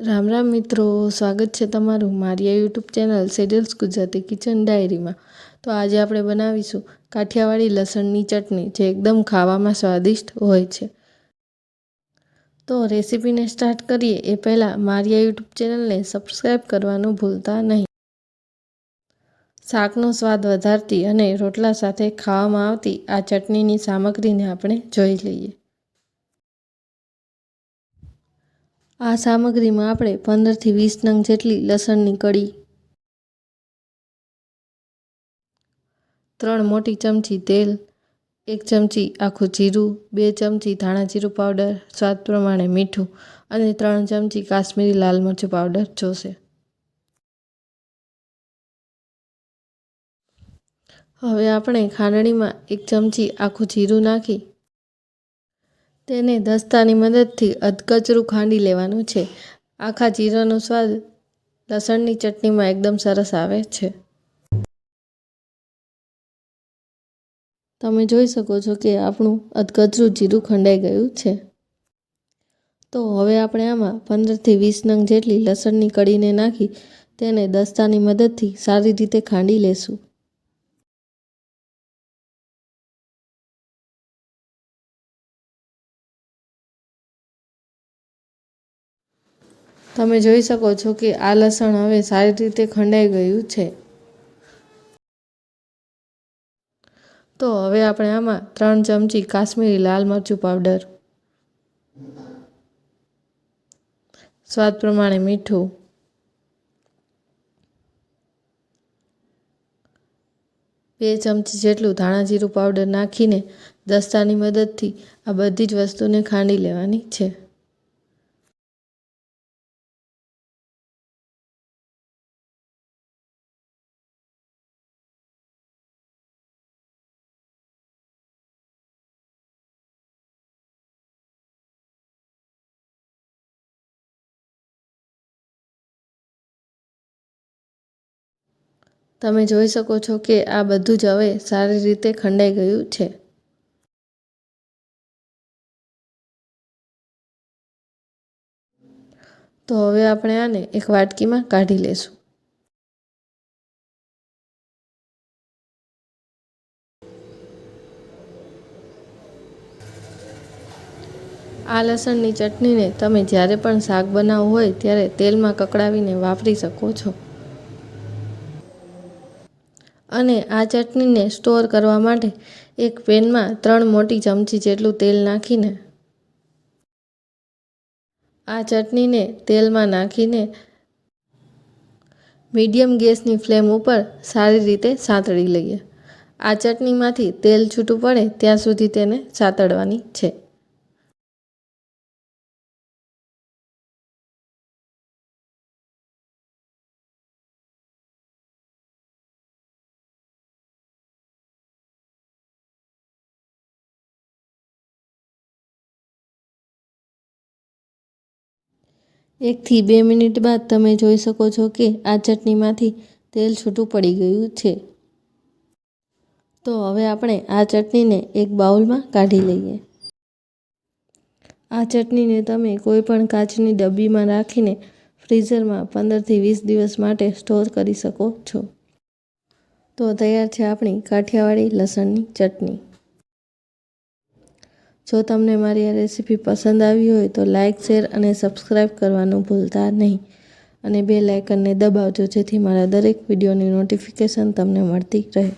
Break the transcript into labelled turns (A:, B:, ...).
A: રામ રામ મિત્રો, સ્વાગત છે તમારું મારી આ યુટ્યુબ ચેનલ સેડલ્સ ગુજરાતી કિચન ડાયરીમાં। તો આજે આપણે બનાવીશું કાઠિયાવાડી લસણની ચટણી, જે એકદમ ખાવામાં સ્વાદિષ્ટ હોય છે। તો રેસીપીને સ્ટાર્ટ કરીએ એ પહેલાં મારી આ યુટ્યુબ ચેનલને સબસ્ક્રાઈબ કરવાનું ભૂલતા નહીં। શાકનો સ્વાદ વધારતી અને રોટલા સાથે ખાવામાં આવતી આ ચટણીની સામગ્રીને આપણે જોઈ લઈએ। આ સામગ્રીમાં આપણે 15 થી 20 નંગ જેટલી લસણની કળી, 3 મોટી ચમચી તેલ, 1 ચમચી આખું જીરું, 2 ચમચી ધાણા જીરું પાવડર, સ્વાદ પ્રમાણે મીઠું અને 3 ચમચી કાશ્મીરી લાલ મરચું પાવડર જોશે। હવે આપણે ખાંડણીમાં 1 ચમચી આખું જીરું નાખી તેને દસ્તાની મદદથી અધકચરું ખાંડી લેવાનું છે। આખા જીરાનો સ્વાદ લસણની ચટણીમાં એકદમ સરસ આવે છે। તમે જોઈ શકો છો કે આપણું અધકચરું જીરું ખંડાઈ ગયું છે। તો હવે આપણે આમાં 15 થી 20 નંગ જેટલી લસણની કળીને નાખી તેને દસ્તાની મદદથી સારી રીતે ખાંડી લેશું। તમે જોઈ શકો છો કે આ લસણ હવે સારી રીતે ખંડાઈ ગયું છે। તો હવે આપણે આમાં 3 ચમચી કાશ્મીરી લાલ મરચું પાવડર, સ્વાદ પ્રમાણે મીઠું, 2 ચમચી જેટલું ધાણા જીરું પાવડર નાખીને દસ્તાની મદદથી આ બધી જ વસ્તુને ખાંડી લેવાની છે। તમે જોઈ શકો છો કે આ બધું જ હવે સારી રીતે ખંડાઈ ગયું છે। તો હવે આપણે આને એક વાટકીમાં કાઢી લેશું। આ લસણની ચટણીને તમે જ્યારે પણ શાક બનાવવું હોય ત્યારે તેલમાં કકડાવીને વાપરી શકો છો। અને આ ચટણીને સ્ટોર કરવા માટે એક પેનમાં 3 મોટી ચમચી જેટલું તેલ નાખીને આ ચટણીને તેલમાં નાખીને મીડિયમ ગેસની ફ્લેમ ઉપર સારી રીતે સાંતળી લઈએ। આ ચટણીમાંથી તેલ છૂટું પડે ત્યાં સુધી તેને સાંતળવાની છે। એકથી 2 મિનિટ બાદ તમે જોઈ શકો છો કે આ ચટણીમાંથી તેલ છૂટું પડી ગયું છે। તો હવે આપણે આ ચટણીને એક બાઉલમાં કાઢી લઈએ। આ ચટણીને તમે કોઈ પણ કાચની ડબ્બીમાં રાખીને ફ્રીઝરમાં 15 થી 20 દિવસ માટે સ્ટોર કરી શકો છો। તો તૈયાર છે આપણી કાઠિયાવાડી લસણની ચટણી। જો તમને મારી આ રેસીપી પસંદ આવી હોય તો લાઇક, શેર અને સબસ્ક્રાઈબ કરવાનું ભૂલતા નહીં અને બેલ આઇકનને દબાવજો, જેથી મારા દરેક વિડીયોની નોટિફિકેશન તમને મળતી રહે।